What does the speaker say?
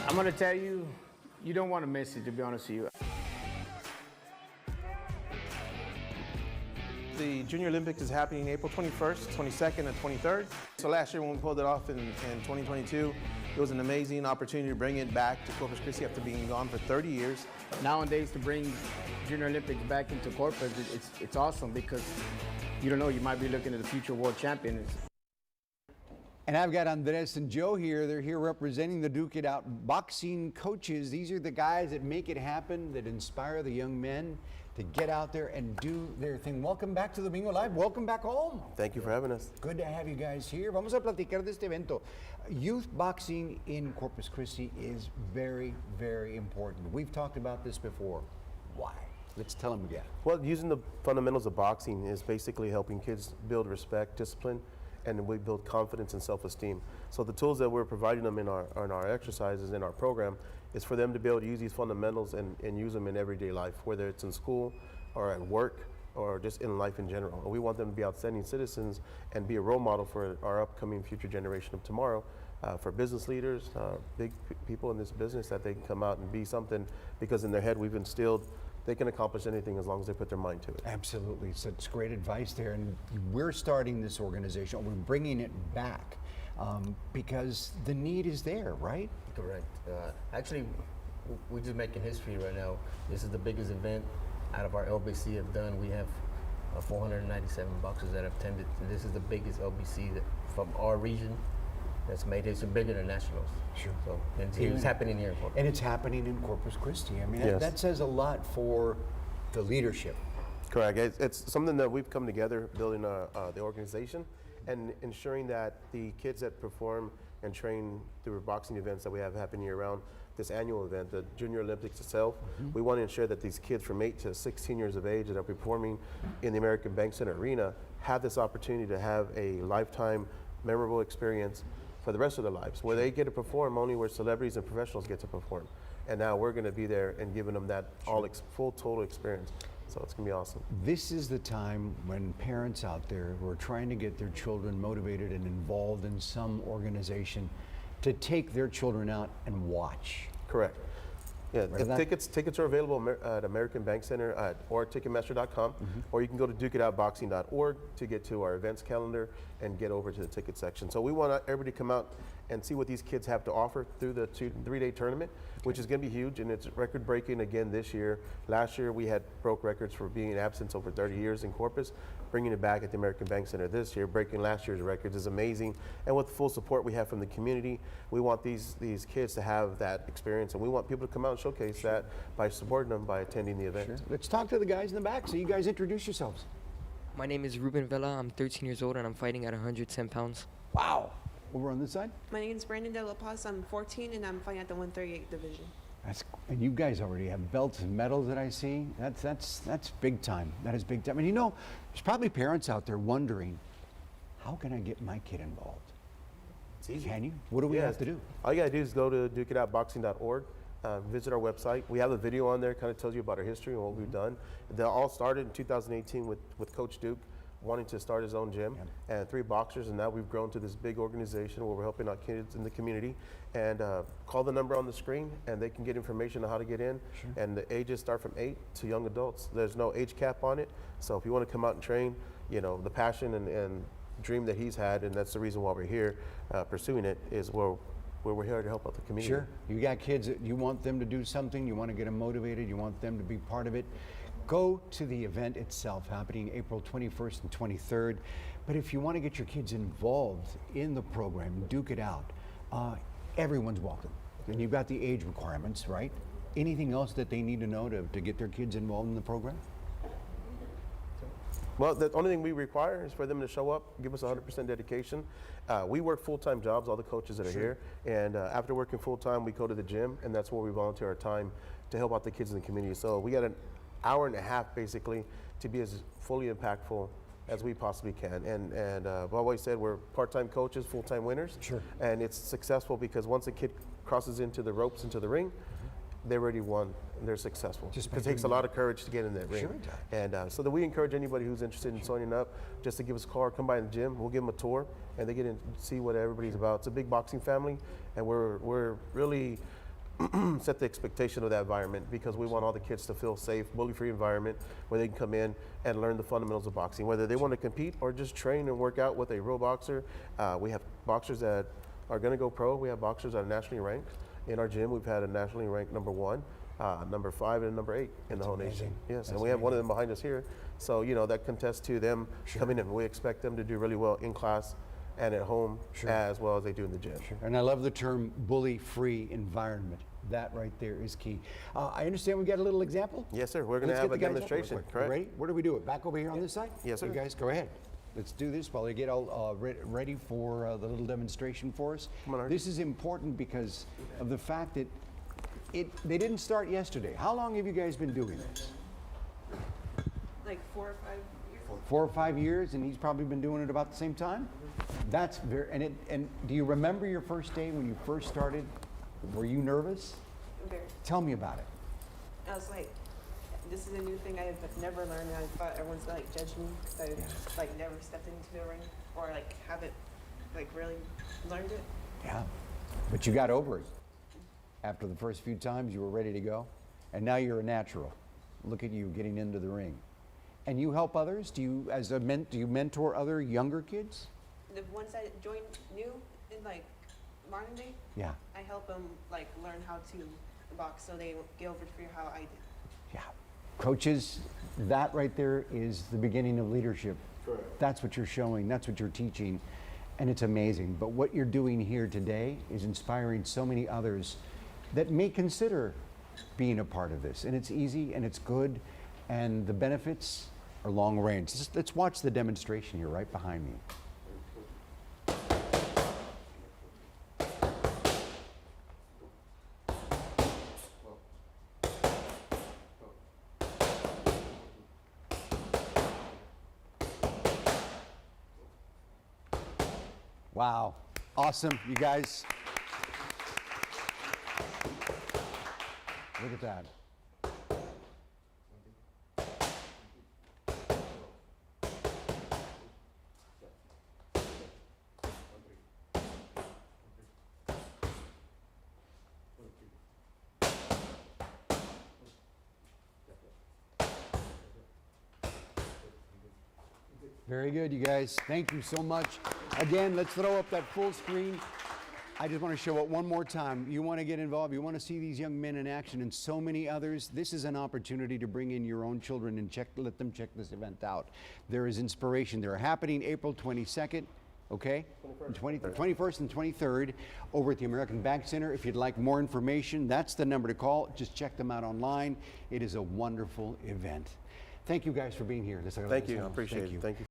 I'm going to tell you, you don't want to miss it, to be honest with you. The Junior Olympics is happening April 21st, 22nd, and 23rd. So last year when we pulled it off in 2022, it was an amazing opportunity to bring it back to Corpus Christi after being gone for 30 years. Nowadays, to bring Junior Olympics back into Corpus, it's awesome because you don't know, you might be looking at the future world champions. And I've got Andres and Joe here. They're here representing the Duke It Out boxing coaches. These are the guys that make it happen, that inspire the young men to get out there and do their thing. Welcome back to Domingo Live. Welcome back home. Thank you for having us. Good to have you guys here. Vamos a platicar de este evento. Youth boxing in Corpus Christi is very, very important. We've talked about this before. Why? Let's tell them again. Well, using the fundamentals of boxing is basically helping kids build respect, discipline, and we build confidence and self-esteem. So the tools that we're providing them in our exercises, in our program, is for them to be able to use these fundamentals and use them in everyday life, whether it's in school or at work or just in life in general. And we want them to be outstanding citizens and be a role model for our upcoming future generation of tomorrow, for business leaders, big people in this business, that they can come out and be something, because in their head we've instilled they can accomplish anything as long as they put their mind to it. Absolutely, such great advice there. And we're starting this organization, we're bringing it back because the need is there, right? Correct. Actually, we're just making history right now. This is the biggest event out of our LBC have done. We have 497 boxers that have attended. This is the biggest LBC from our region that's made history, bigger than nationals. Sure. So it's happening here in Corpus. And it's happening in Corpus Christi. I mean, Yes. that says a lot for the leadership. Correct. It's something that we've come together building the organization and ensuring that the kids that perform and train through boxing events that we have happen year round, this annual event, the Junior Olympics itself, we want to ensure that these kids from 8 to 16 years of age that are performing in the American Bank Center Arena have this opportunity to have a lifetime memorable experience for the rest of their lives, where they get to perform only where celebrities and professionals get to perform. And now we're going to be there and giving them that full total experience. So it's going to be awesome. This is the time when parents out there who are trying to get their children motivated and involved in some organization to take their children out and watch. Correct. Yeah, Right. tickets are available at American Bank Center or Ticketmaster.com, or you can go to dukeitoutboxing.org to get to our events calendar and get over to the ticket section. So we want everybody to come out and see what these kids have to offer through the 3-day tournament, which is going to be huge, and it's record-breaking again this year. Last year we had broke records for being in absence over 30 years in Corpus. Bringing it back at the American Bank Center this year, breaking last year's records, is amazing. And with the full support we have from the community, we want these kids to have that experience, and we want people to come out and showcase that by supporting them, by attending the event. Sure. Let's talk to the guys in the back. So you guys introduce yourselves. My name is Ruben Vela. I'm 13 years old and I'm fighting at 110 pounds. Wow. Over on this side. My name is Brandon De La Paz. I'm 14 and I'm fighting at the 138 division. And you guys already have belts and medals that I see. That's big time. That is big time. And you know, there's probably parents out there wondering, how can I get my kid involved? It's easy. Can you? What do we have to do? All you got to do is go to dukeitoutboxing.org, visit our website. We have a video on there, kind of tells you about our history and what we've done. They all started in 2018 with Coach Duke wanting to start his own gym, and 3 boxers, and now we've grown to this big organization where we're helping out kids in the community. And call the number on the screen and they can get information on how to get in. Sure. And the ages start from 8 to young adults. There's no age cap on it, so if you want to come out and train, you know, the passion and dream that he's had, and that's the reason why we're here pursuing it, is where we're here to help out the community. Sure. You got kids that you want them to do something, you want to get them motivated, you want them to be part of it. Go to the event itself, happening April 21st and 23rd. But if you want to get your kids involved in the program, Duke It Out, everyone's welcome. And you've got the age requirements, right? Anything else that they need to know to get their kids involved in the program? Well, the only thing we require is for them to show up, give us 100% dedication. We work full-time jobs, all the coaches that are here, and after working full-time, we go to the gym, and that's where we volunteer our time to help out the kids in the community. So we got an hour and a half, basically, to be as fully impactful as we possibly can. And I've always said we're part-time coaches, full-time winners. Sure. And it's successful because once a kid crosses into the ropes, into the ring, they already won and they're successful. Just it takes a lot of courage to get in that ring. Sure it does. And so that we encourage anybody who's interested in signing up just to give us a call or come by the gym. We'll give them a tour and they get in see what everybody's about. It's a big boxing family, and we're really set the expectation of that environment, because we want all the kids to feel safe, bully-free environment where they can come in and learn the fundamentals of boxing, whether they want to compete or just train and work out with a real boxer. We have boxers that are going to go pro. We have boxers that are nationally ranked. In our gym, we've had a nationally ranked number 1, number 5, and number 8 in the whole nation. Yes, and we have one of them behind us here. So, you know, that contests to them coming in. We expect them to do really well in class and at home as well as they do in the gym. And I love the term bully-free environment. That right there is key. I understand we got a little example? Yes, sir. We're going to Let's have get a the guys up demonstration. real quick. Correct. Ready? Where do we do it? Back over here on this side? Yes, sir. You guys, go ahead. Let's do this while they get all ready for the little demonstration for us. Come on, Artie. This is important because of the fact that they didn't start yesterday. How long have you guys been doing this? Like 4 or 5 years. 4 or 5 years, and he's probably been doing it about the same time? That's very, and do you remember your first day when you first started? Were you nervous? Very. Tell me about it. I was like, this is a new thing I've never learned. And I thought everyone's gonna like judge me because I've like never stepped into the ring or like haven't like really learned it. Yeah, but you got over it. After the first few times, you were ready to go, and now you're a natural. Look at you getting into the ring, and you help others. Do you mentor other younger kids? The ones that joined new in like modern day, Yeah, I help them like learn how to box so they get over to fear how I did. yeah. Coaches, that right there is the beginning of leadership. Correct. That's what you're showing. That's what you're teaching, and it's amazing. But what you're doing here today is inspiring so many others that may consider being a part of this. And it's easy and it's good, and the benefits are long range. Let's watch the demonstration here right behind me. Wow, awesome, you guys. Look at that. Very good, you guys. Thank you so much. Again, let's throw up that full screen. I just want to show it one more time. You want to get involved, you want to see these young men in action and so many others. This is an opportunity to bring in your own children and let them check this event out. There is inspiration. They're happening April 22nd, okay? 21st and 23rd over at the American Bank Center. If you'd like more information, that's the number to call. Just check them out online. It is a wonderful event. Thank you guys for being here. Thank you. I appreciate it. Thank you.